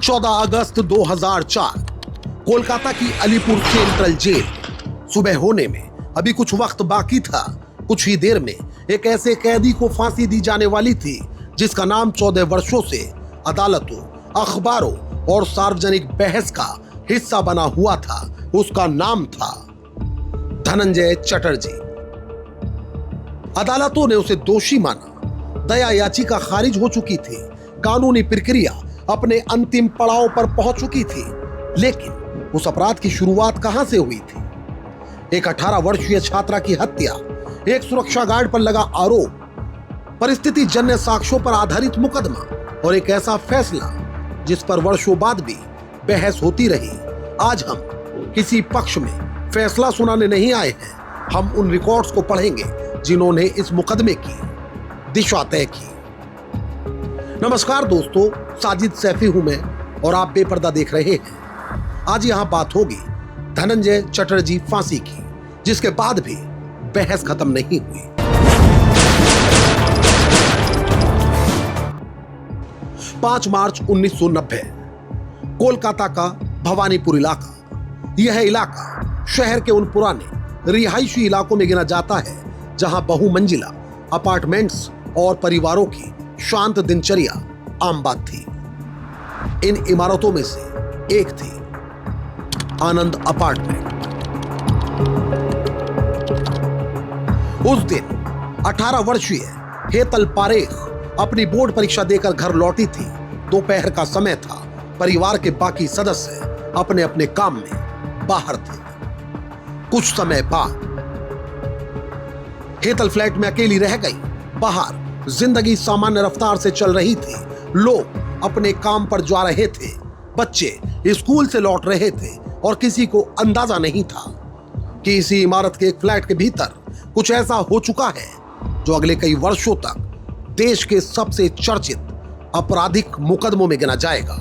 14 अगस्त 2004 कोलकाता की Alipur central jail. सुबह होने में अभी कुछ वक्त बाकी था। कुछ ही देर में एक ऐसे कैदी को फांसी दी जाने वाली थी जिसका नाम 14 वर्षों से अदालतों, अखबारों और सार्वजनिक बहस का हिस्सा बना हुआ था। उसका नाम था धनंजय चटर्जी। अदालतों ने उसे दोषी माना। दया याचिका खारिज हो चुकी थी। कानूनी प्रक्रिया अपने अंतिम पड़ाव पर पहुंच चुकी थी। लेकिन उस अपराध की शुरुआत कहां से हुई थी? एक 18 वर्षीय छात्रा की हत्या, एक सुरक्षा गार्ड पर लगा आरोप, परिस्थिति जन्य साक्ष्यों पर आधारित मुकदमा और एक ऐसा फैसला जिस पर वर्षों बाद भी बहस होती रही। आज हम किसी पक्ष में फैसला सुनाने नहीं आए हैं। हम उन रिकॉर्ड्स को पढ़ेंगे जिन्होंने इस मुकदमे की दिशा तय की। नमस्कार दोस्तों, साजिद सैफी हूं मैं और आप बेपर्दा देख रहे हैं। आज यहां बात होगी धनंजय चटर्जी फांसी की, जिसके बाद भी बहस खत्म नहीं हुई। पांच मार्च 1990 कोलकाता का भवानीपुर इलाका। यह इलाका शहर के उन पुराने रिहायशी इलाकों में गिना जाता है जहां बहुमंजिला अपार्टमेंट्स और परिवारों की शांत दिनचर्या आम बात थी। इन इमारतों में से एक थी आनंद अपार्टमेंट। उस दिन 18 वर्षीय हेतल पारेख अपनी बोर्ड परीक्षा देकर घर लौटी थी। दोपहर का समय था। परिवार के बाकी सदस्य अपने अपने काम में बाहर थे। कुछ समय बाद हेतल फ्लैट में अकेली रह गई। बाहर जिंदगी सामान्य रफ्तार से चल रही थी। लोग अपने काम पर जा रहे थे, बच्चे स्कूल से लौट रहे थे और किसी को अंदाजा नहीं था कि इसी इमारत के एक फ्लैट के भीतर कुछ ऐसा हो चुका है जो अगले कई वर्षों तक देश के सबसे चर्चित आपराधिक मुकदमों में गिना जाएगा।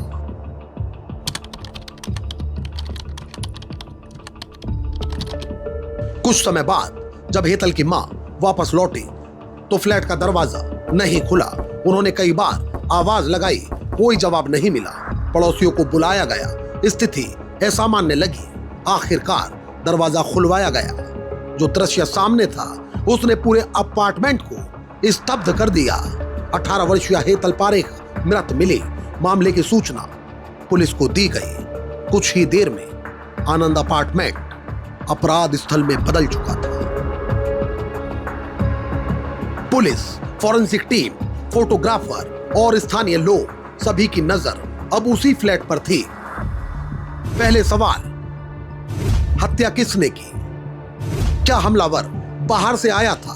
कुछ समय बाद जब हेतल की मां वापस लौटी तो फ्लैट का दरवाजा नहीं खुला। उन्होंने कई बार आवाज लगाई, कोई जवाब नहीं मिला। पड़ोसियों को बुलाया गया, स्थिति असामान्य लगी। आखिरकार दरवाजा खुलवाया गया। जो दृश्य सामने था उसने पूरे अपार्टमेंट को स्तब्ध कर दिया। 18 वर्षीय हेतल पारेख मृत मिली। मामले की सूचना पुलिस को दी गई। कुछ ही देर में आनंद अपार्टमेंट अपराध स्थल में बदल चुका था। पुलिस, फॉरेंसिक टीम, फोटोग्राफर और स्थानीय लोग सभी की नजर अब उसी फ्लैट पर थी। पहले सवाल, हत्या किसने की? क्या हमलावर बाहर से आया था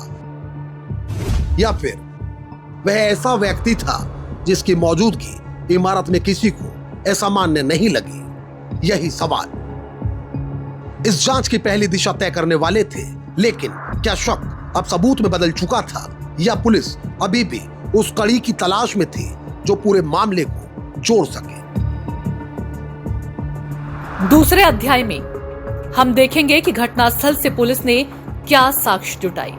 या फिर वह ऐसा व्यक्ति था जिसकी मौजूदगी इमारत में किसी को असामान्य नहीं लगी? यही सवाल इस जांच की पहली दिशा तय करने वाले थे। लेकिन क्या शक अब सबूत में बदल चुका था या पुलिस अभी भी उस कड़ी की तलाश में थी जो पूरे मामले को जोड़ सके? दूसरे अध्याय में हम देखेंगे कि घटनास्थल से पुलिस ने क्या साक्ष्य जुटाई,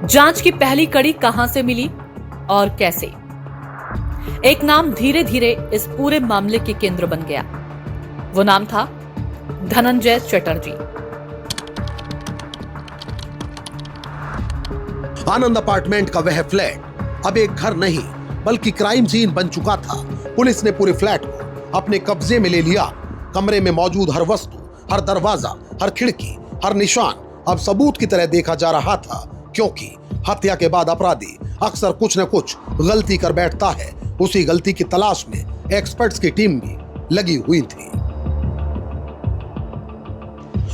जांच की पहली कड़ी कहां से मिली और कैसे। एक नाम धीरे धीरे इस पूरे मामले के केंद्र बन गया। वो नाम था धनंजय चटर्जी। आनंद अपार्टमेंट का वह फ्लैट अब एक घर नहीं बल्कि क्राइम सीन बन चुका था। पुलिस ने पूरे फ्लैट को अपने कब्जे में ले लिया। कमरे में मौजूद हर वस्तु, हर दरवाजा, हर खिड़की, हर निशान अब सबूत की तरह देखा जा रहा था, क्योंकि हत्या के बाद अपराधी अक्सर कुछ न कुछ गलती कर बैठता है। उसी गलती की तलाश में एक्सपर्ट्स की टीम भी लगी हुई थी।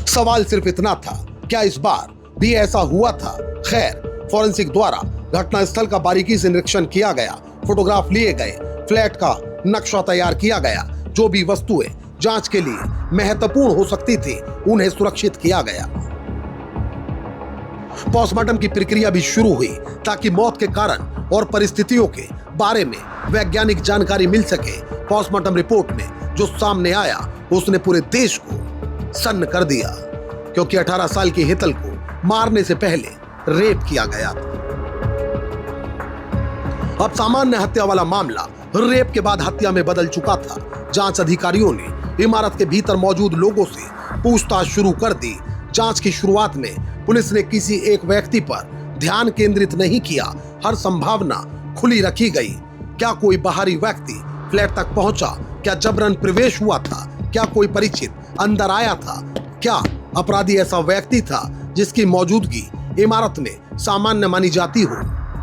सवाल सिर्फ इतना था, क्या इस बार भी ऐसा हुआ था? खैर, फॉरेंसिक द्वारा घटनास्थल का बारीकी से निरीक्षण किया गया, फोटोग्राफ लिए गए, फ्लैट का नक्शा तैयार किया गया। जो भी वस्तुएं जांच के लिए महत्वपूर्ण हो सकती थी उन्हें सुरक्षित किया गया। पोस्टमार्टम की प्रक्रिया भी शुरू हुई ताकि मौत के कारण और परिस्थितियों के बारे में वैज्ञानिक जानकारी मिल सके। पोस्टमार्टम रिपोर्ट में जो सामने आया उसने पूरे देश को सन्न कर दिया, क्योंकि 18 साल की हेतल को मारने से पहले रेप किया गया था। अब सामान्य हत्या वाला मामला रेप के बाद हत्या में बदल चुका था। जांच अधिकारियों ने इमारत के भीतर मौजूद लोगों से पूछताछ शुरू कर दी। जांच की शुरुआत में पुलिस ने किसी एक व्यक्ति पर ध्यान केंद्रित नहीं किया। हर संभावना खुली रखी गई। क्या कोई बाहरी व्यक्ति फ्लैट तक पहुंचा? क्या जबरन प्रवेश हुआ था? क्या कोई परिचित अंदर आया था? क्या अपराधी ऐसा व्यक्ति था जिसकी मौजूदगी इमारत में सामान्य मानी जाती हो?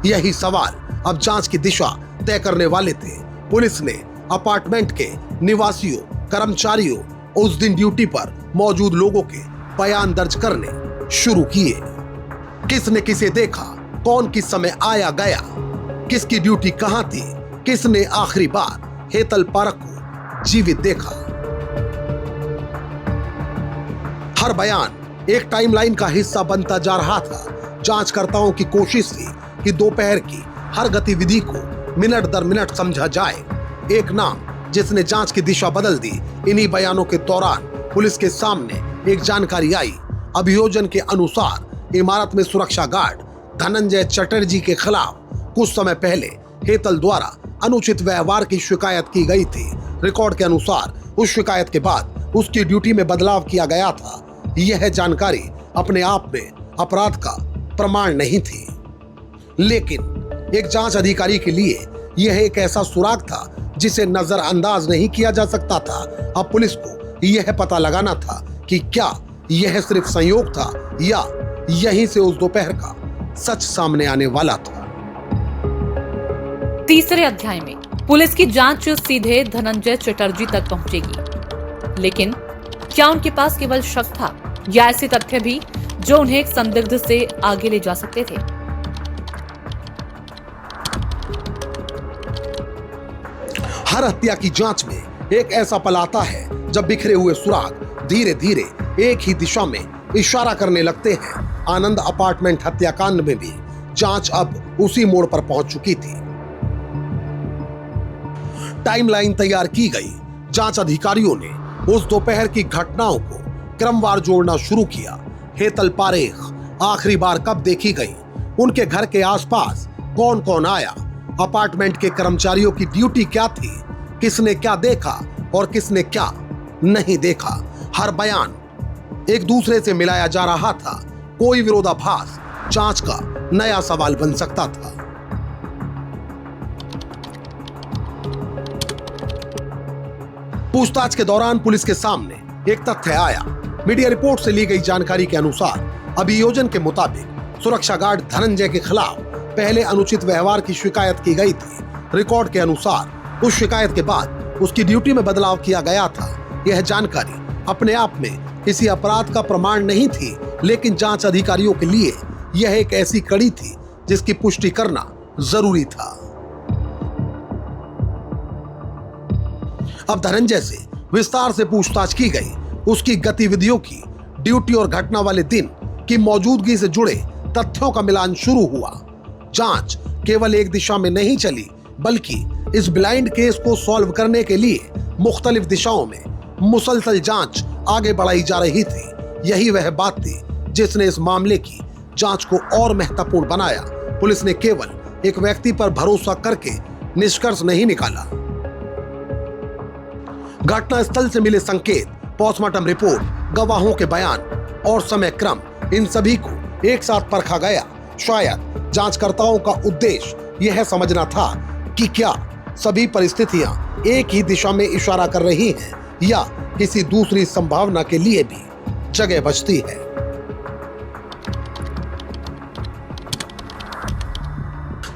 यही सवाल अब जांच की दिशा तय करने वाले थे। पुलिस ने अपार्टमेंट के निवासियों, कर्मचारियों, उस दिन ड्यूटी पर मौजूद लोगों के बयान दर्ज करने शुरू किए। किसने किसे देखा, कौन किस समय आया गया, किसकी ड्यूटी कहां थी, किसने आखिरी बार हेतल पारक को जीवित देखा। हर बयान एक टाइमलाइन का हिस्सा बनता जा रहा था। जांचकर्ताओं की कोशिश थी कि दोपहर की हर गतिविधि को मिनट दर मिनट समझा जाए। एक नाम जिसने जांच की दिशा बदल दी। इन्हीं बयानों के दौरान पुलिस के सामने एक जानकारी आई। अभियोजन के अनुसार इमारत में सुरक्षा गार्ड धनंजय चटर्जी के खिलाफ कुछ समय पहले हेतल द्वारा अनुचित व्यवहार की शिकायत की गई थी। रिकॉर्ड के अनुसार उस शिकायत के बाद उसकी ड्यूटी में बदलाव किया गया था। यह जानकारी अपने आप में अपराध का प्रमाण नहीं थी, लेकिन एक जांच अधिकारी के लिए यह एक ऐसा सुराग था जिसे नजरअंदाज नहीं किया जा सकता था। अब पुलिस को यह पता लगाना था कि क्या यह सिर्फ संयोग था या यहीं से उस दोपहर का सच सामने आने वाला था। तीसरे अध्याय में पुलिस की जांच सीधे धनंजय चटर्जी तक पहुंचेगी, लेकिन क्या उनके पास केवल शक था या ऐसे तथ्य भी जो उन्हें एक संदिग्ध से आगे ले जा सकते थे? हर हत्या की जांच में एक ऐसा पल आता है जब बिखरे हुए सुराग धीरे धीरे एक ही दिशा में इशारा करने लगते हैं। आनंद अपार्टमेंट हत्याकांड में भी जांच अब उसी मोड़ पर पहुंच चुकी थी। टाइमलाइन तैयार की गई। जांच अधिकारियों ने उस दोपहर की घटनाओं को क्रमवार जोड़ना शुरू किया। हेतल पारेख आखिरी बार कब देखी गई? उनके घर के आसपास कौन कौन आया? अपार्टमेंट के कर्मचारियों की ड्यूटी क्या थी? किसने क्या देखा और किसने क्या नहीं देखा? हर बयान एक दूसरे से मिलाया जा रहा था। कोई विरोधाभास जांच का नया सवाल बन सकता था। पूछताछ के दौरान पुलिस के सामने एक तथ्य आया। मीडिया रिपोर्ट से ली गई जानकारी के अनुसार अभियोजन के मुताबिक सुरक्षा गार्ड धनंजय के खिलाफ पहले अनुचित व्यवहार की शिकायत की गई थी। रिकॉर्ड के अनुसार उस शिकायत के बाद उसकी ड्यूटी में बदलाव किया गया था। यह जानकारी अपने आप में किसी अपराध का प्रमाण नहीं थी, लेकिन जांच अधिकारियों के लिए यह एक ऐसी कड़ी थी जिसकी पुष्टि करना जरूरी था। अब धनंजय से विस्तार से पूछताछ की गई। उसकी गतिविधियों की, ड्यूटी और घटना वाले दिन की मौजूदगी से जुड़े तथ्यों का मिलान शुरू हुआ। जांच केवल एक दिशा में नहीं चली, बल्कि इस ब्लाइंड केस को सॉल्व करने के लिए मुख्तलिफ दिशाओं में मुसलसल जांच आगे बढ़ाई जा रही थी। यही वह बात थी जिसने इस मामले की जांच को और महत्वपूर्ण बनाया। पुलिस ने केवल एक व्यक्ति पर भरोसा करके निष्कर्ष नहीं निकाला। घटना स्थल से मिले संकेत, पोस्टमार्टम रिपोर्ट, गवाहों के बयान और समय क्रम, इन सभी को एक साथ परखा गया। शायद जांचकर्ताओं का उद्देश्य यह समझना था कि क्या सभी परिस्थितियां एक ही दिशा में इशारा कर रही हैं या किसी दूसरी संभावना के लिए भी जगह बचती है।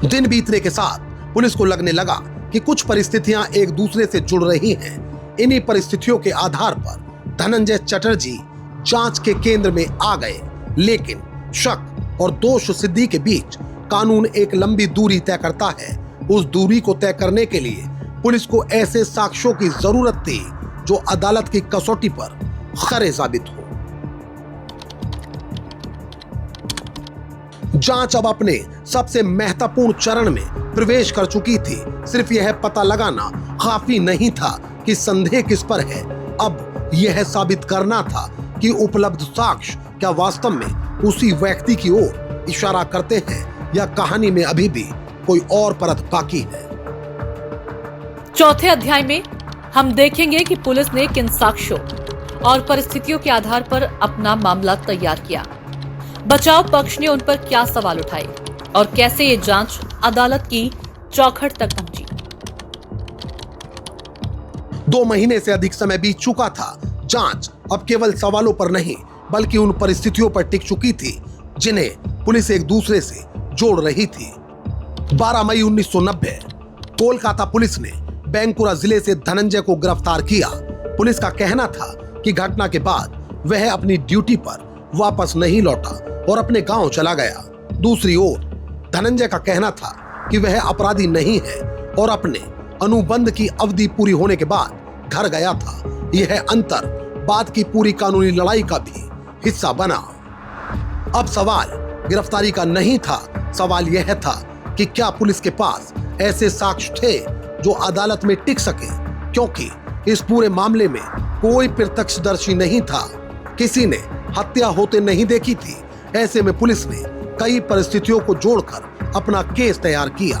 दिन बीतने के साथ पुलिस को लगने लगा कि कुछ परिस्थितियां एक दूसरे से जुड़ रही हैं। इन्हीं परिस्थितियों के आधार पर धनंजय चटर्जी जांच के केंद्र में आ गए, लेकिन शक और दोष सिद्धि के बीच कानून एक लंबी दूरी तय करता है। उस दूरी को तय करने के लिए पुलिस को ऐसे साक्ष्यों की जरूरत थी जो अदालत की कसौटी पर खरे साबित हो। जांच अब अपने सबसे महत्वपूर्ण चरण में प्रवेश कर चुकी थी। सिर्फ यह पता लगाना काफी नहीं था कि संदेह किस पर है। अब यह साबित करना था कि उपलब्ध साक्ष्य क्या वास्तव में उसी व्यक्ति की ओर इशारा करते हैं या कहानी में अभी भी कोई और परत बाकी है। चौथे अध्याय में हम देखेंगे कि पुलिस ने किन साक्ष्यों और परिस्थितियों के आधार पर अपना मामला तैयार किया, बचाव पक्ष ने उन पर क्या सवाल उठाए और कैसे ये जांच अदालत की चौखट तक पहुंची। 2 महीने से अधिक समय बीत चुका था। जांच अब केवल सवालों पर नहीं बल्कि उन परिस्थितियों पर टिक चुकी थी जिन्हें पुलिस एक दूसरे से जोड़ रही थी। 12 मई 1990 कोलकाता पुलिस ने बैंकुरा जिले से धनंजय को गिरफ्तार किया। पुलिस का कहना था कि घटना के बाद वह अपनी ड्यूटी पर वापस नहीं लौटा और अपने गांव चला गया। दूसरी ओर धनंजय का कहना था कि वह अपराधी नहीं है और अपने अनुबंध की अवधि पूरी होने के बाद घर गया था। यह अंतर बाद की पूरी कानूनी लड़ाई का भी हिस्सा बना। अब सवाल गिरफ्तारी का नहीं था, सवाल यह था कि क्या पुलिस के पास ऐसे साक्ष्य थे जो अदालत में टिक सके, क्योंकि इस पूरे मामले में कोई प्रत्यक्षदर्शी नहीं था, किसी ने हत्या होते नहीं देखी थी। ऐसे में पुलिस ने कई परिस्थितियों को जोड़कर अपना केस तैयार किया।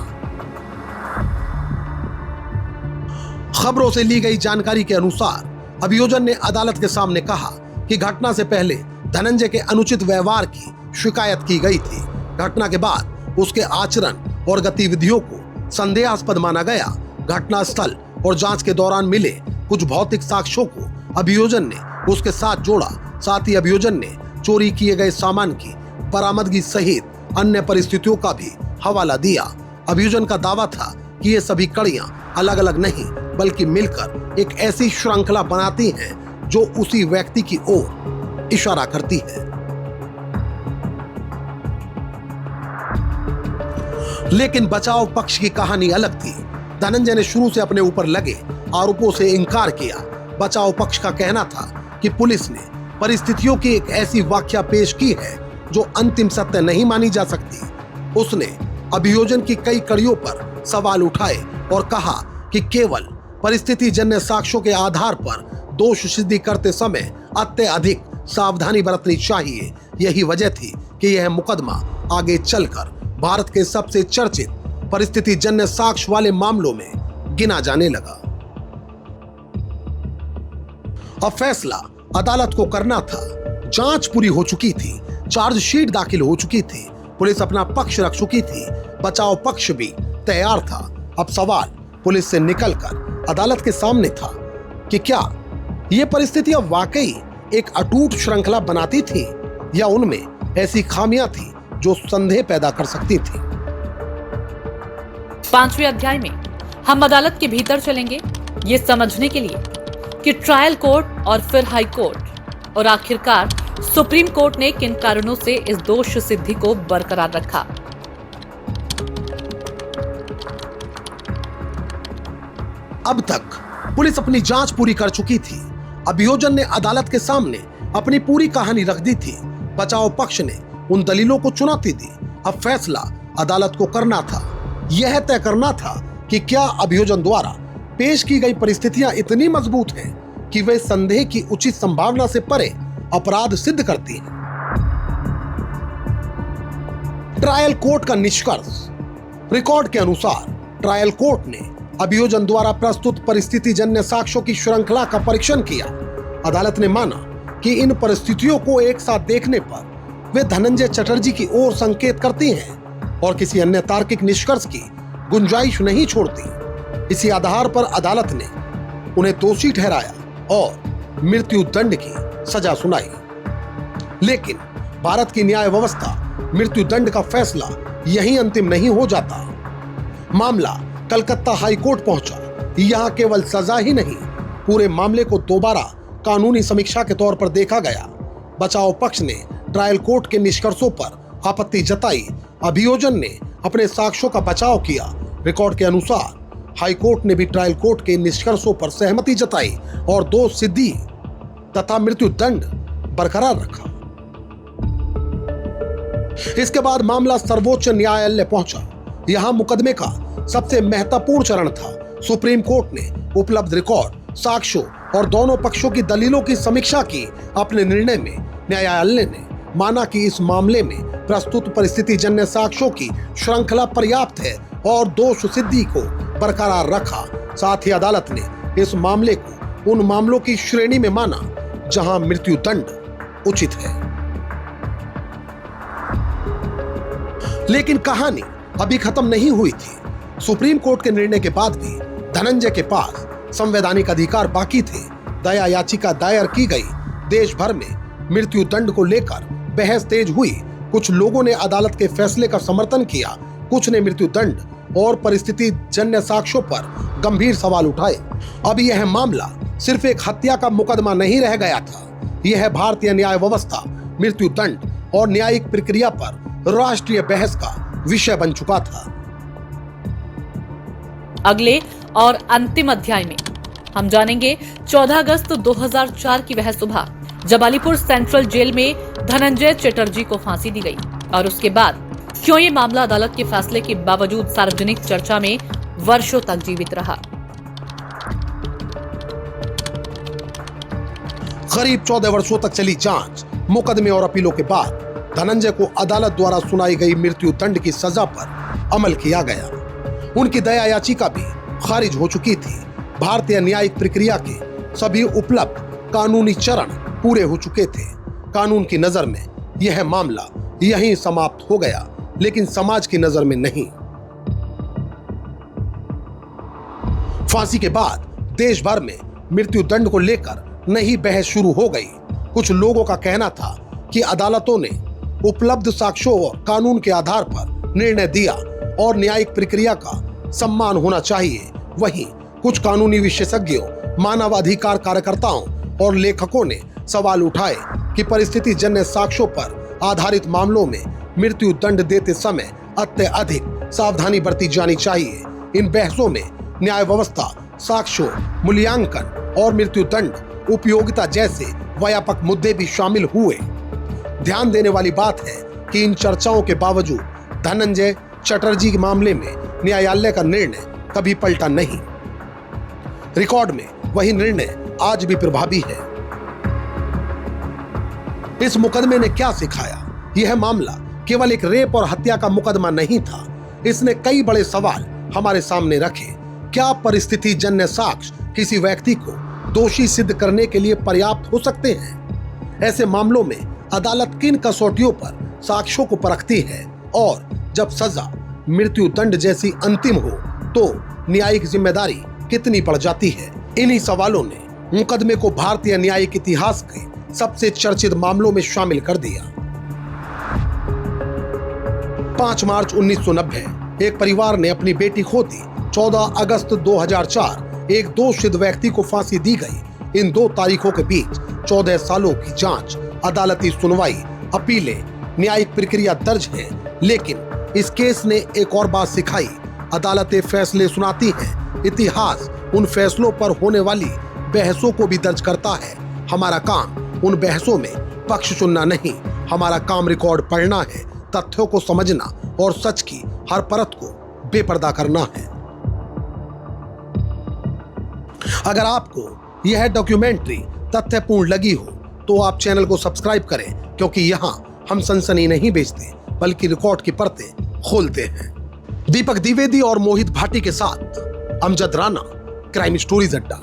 खबरों से ली गई जानकारी के अनुसार अभियोजन ने अदालत के सामने कहा कि घटना से पहले धनंजय के अनुचित व्यवहार की शिकायत की गई थी। घटना के बाद उसके आचरण और गतिविधियों को संदेहास्पद माना गया। घटना स्थल और जांच के दौरान मिले कुछ भौतिक साक्ष्यों को अभियोजन ने उसके साथ जोड़ा। साथ ही अभियोजन ने चोरी किए गए सामान की बरामदगी सहित अन्य परिस्थितियों का भी हवाला दिया। अभियोजन का दावा था कि ये सभी कड़ियां अलग अलग नहीं बल्कि मिलकर एक ऐसी श्रृंखला बनाती हैं जो उसी व्यक्ति की ओर इशारा करती है। लेकिन बचाव पक्ष की कहानी अलग थी। धनंजय ने शुरू से अपने ऊपर लगे आरोपों से इनकार किया। बचाव पक्ष का कहना था कि पुलिस ने परिस्थितियों की एक ऐसी व्याख्या पेश की है जो अंतिम सत्य नहीं मानी जा सकती। उसने अभियोजन की कई कड़ियों पर सवाल उठाए और कहा कि केवल परिस्थिति जन्य साक्ष्यों के आधार पर दोष सिद्धि करते समय अत्यधिक सावधानी बरतनी चाहिए। यही वजह थी कि यह मुकदमा आगे चलकर भारत के सबसे चर्चित परिस्थिति जन्य साक्ष्य वाले मामलों में गिना जाने लगा। अब फैसला अदालत को करना था। जांच पूरी हो चुकी थी, चार्जशीट दाखिल हो चुकी थी, पुलिस अपना पक्ष रख चुकी थी, बचाव पक्ष भी तैयार था। अब सवाल पुलिस से निकलकर अदालत के सामने था कि क्या ये परिस्थितियां वाकई एक अटूट श्रृंखला बनाती थी या उनमें ऐसी खामियां थी जो संदेह पैदा कर सकती थी। 5वें अध्याय में हम अदालत के भीतर चलेंगे ये समझने के लिए कि ट्रायल कोर्ट और फिर हाई कोर्ट और आखिरकार सुप्रीम कोर्ट ने किन कारणों से इस दोष सिद्धि को बरकरार रखा। अब तक पुलिस अपनी जांच पूरी कर चुकी थी। अभियोजन ने अदालत के सामने अपनी पूरी कहानी रख दी थी। बचाव पक्ष ने उन दलीलों को चुनौती दी। अब फैसला अदालत को करना था। यह तय करना था कि क्या अभियोजन द्वारा पेश की गई परिस्थितियां इतनी मजबूत हैं कि वे संदेह की उचित संभावना से परे अपराध सिद्ध करती हैं। ट्रायल कोर्ट का निष्कर्ष। रिकॉर्ड के अनुसार ट्रायल कोर्ट ने अभियोजन द्वारा प्रस्तुत परिस्थिति जन्य साक्ष्यों की श्रृंखला का परीक्षण किया। अदालत ने माना कि इन परिस्थितियों को एक साथ देखने पर वे धनंजय चटर्जी की ओर संकेत करती हैं और किसी अन्य तार्किक निष्कर्ष की गुंजाइश नहीं छोड़ती। इसी आधार पर अदालत ने उन्हें दोषी ठहराया और मृत्यु दंड की सजा सुनाई। लेकिन भारत की न्याय व्यवस्था मृत्यु दंड का फैसला यहीं अंतिम नहीं हो जाता। मामला कलकत्ता हाई कोर्ट पहुंचा। यहां केवल सजा ही नहीं, पूरे मामले को दोबारा कानूनी समीक्षा के तौर पर देखा गया। बचाव पक्ष ने ट्रायल कोर्ट के निष्कर्षों पर आपत्ति जताई। अभियोजन ने अपने साक्ष्यों का बचाव किया। रिकॉर्ड के अनुसार हाई कोर्ट ने भी ट्रायल कोर्ट के निष्कर्षों पर सहमति जताई और दोष सिद्धि तथा मृत्यु दंड बरकरार रखा। इसके बाद मामला सर्वोच्च न्यायालय पहुंचा। यहां मुकदमे का सबसे महत्वपूर्ण चरण था। सुप्रीम कोर्ट ने उपलब्ध रिकॉर्ड, साक्ष्यों और दोनों पक्षों की दलीलों की समीक्षा की। अपने निर्णय में न्यायालय ने माना कि इस मामले में प्रस्तुत परिस्थिति जन्य साक्ष्यों की श्रृंखला पर्याप्त है और दोष सिद्धि को बरकरार रखा। साथ ही अदालत ने इस मामले को उन मामलों की श्रेणी में माना जहां मृत्यु दंड उचित है। लेकिन कहानी अभी खत्म नहीं हुई थी। सुप्रीम कोर्ट के निर्णय के बाद भी धनंजय के पास संवैधानिक अधिकार बाकी थे। दया याचिका दायर की गई। देश भर में मृत्यु दंड को लेकर बहस तेज हुई। कुछ लोगों ने अदालत के फैसले का समर्थन किया, कुछ ने मृत्यु दंड और परिस्थिति जन्य साक्ष्यों पर गंभीर सवाल उठाए। अब यह मामला सिर्फ एक हत्या का मुकदमा नहीं रह गया था। यह भारतीय न्याय व्यवस्था, मृत्यु दंड और न्यायिक प्रक्रिया पर राष्ट्रीय बहस का विषय बन चुका था। अगले और अंतिम अध्याय में हम जानेंगे 14 अगस्त 2004 की वह सुबह जब अलीपुर सेंट्रल जेल में धनंजय चटर्जी को फांसी दी गई और उसके बाद क्यों ये मामला अदालत के फैसले के बावजूद सार्वजनिक चर्चा में वर्षों तक जीवित रहा। करीब 14 वर्षों तक चली जांच, मुकदमे और अपीलों के बाद धनंजय को अदालत द्वारा सुनाई गई मृत्यु दंड की सजा पर अमल किया गया। उनकी दया याचिका भी खारिज हो चुकी थी। भारतीय न्यायिक प्रक्रिया के सभी उपलब्ध कानूनी चरण पूरे हो चुके थे। कानून की नजर में यह मामला यहीं समाप्त हो गया, लेकिन समाज की नजर में नहीं। फांसी के बाद देश भर में मृत्यु दंड को लेकर नई बहस शुरू हो गई। कुछ लोगों का कहना था कि अदालतों ने उपलब्ध साक्ष्यों और कानून के आधार पर निर्णय दिया और न्यायिक प्रक्रिया का सम्मान होना चाहिए। वहीं कुछ कानूनी विशेषज्ञों, मानवाधिकार कार्यकर्ताओं और लेखकों ने सवाल उठाए कि परिस्थिति जन्य साक्ष्यों पर आधारित मामलों में मृत्यु दंड देते समय अत्यधिक सावधानी बरती जानी चाहिए। इन बहसों में न्याय व्यवस्था, साक्ष्यों, मूल्यांकन और मृत्यु दंड उपयोगिता जैसे व्यापक मुद्दे भी शामिल हुए। ध्यान देने वाली बात है कि इन चर्चाओं के बावजूद धनंजय चटर्जी के मामले में न्यायालय का निर्णय कभी पलटा नहीं। रिकॉर्ड में वही निर्णय आज भी प्रभावी है। इस मुकदमे ने क्या सिखाया? यह मामला केवल एक रेप और हत्या का मुकदमा नहीं था। इसने कई बड़े सवाल हमारे सामने रखे। क्या परिस्थिति जन्य साक्ष्य किसी व्यक्ति को दोषी सिद्ध करने के लिए पर्याप्त हो सकते हैं? ऐसे मामलों में अदालत किन कसौटियों पर साक्ष्यों को परखती है? और जब सजा मृत्यु दंड जैसी अंतिम हो तो न्यायिक जिम्मेदारी कितनी बढ़ जाती है? इन्हीं सवालों ने मुकदमे को भारतीय न्यायिक इतिहास के सबसे चर्चित मामलों में शामिल कर दिया। 5 मार्च 1990 एक परिवार ने अपनी बेटी खो दी। 14 अगस्त 2004 एक दोषित व्यक्ति को फांसी दी गई। इन 2 तारीखों के बीच 14 सालों की जांच, अदालती सुनवाई, अपीलें, न्यायिक प्रक्रिया दर्ज है। लेकिन इस केस ने एक और बात सिखाई। अदालतें फैसले सुनाती हैं, इतिहास उन फैसलों पर होने वाली बहसों को भी दर्ज करता है। हमारा काम उन बहसों में पक्ष चुनना नहीं, हमारा काम रिकॉर्ड पढ़ना है, तथ्यों को समझना और सच की हर परत को बेपर्दा करना है। अगर आपको यह डॉक्यूमेंट्री तथ्यपूर्ण लगी हो तो आप चैनल को सब्सक्राइब करें, क्योंकि यहाँ हम सनसनी नहीं बेचते बल्कि रिकॉर्ड की परतें खोलते हैं। दीपक द्विवेदी और मोहित भाटी के साथ अमजद राना, क्राइम स्टोरीज अड्डा।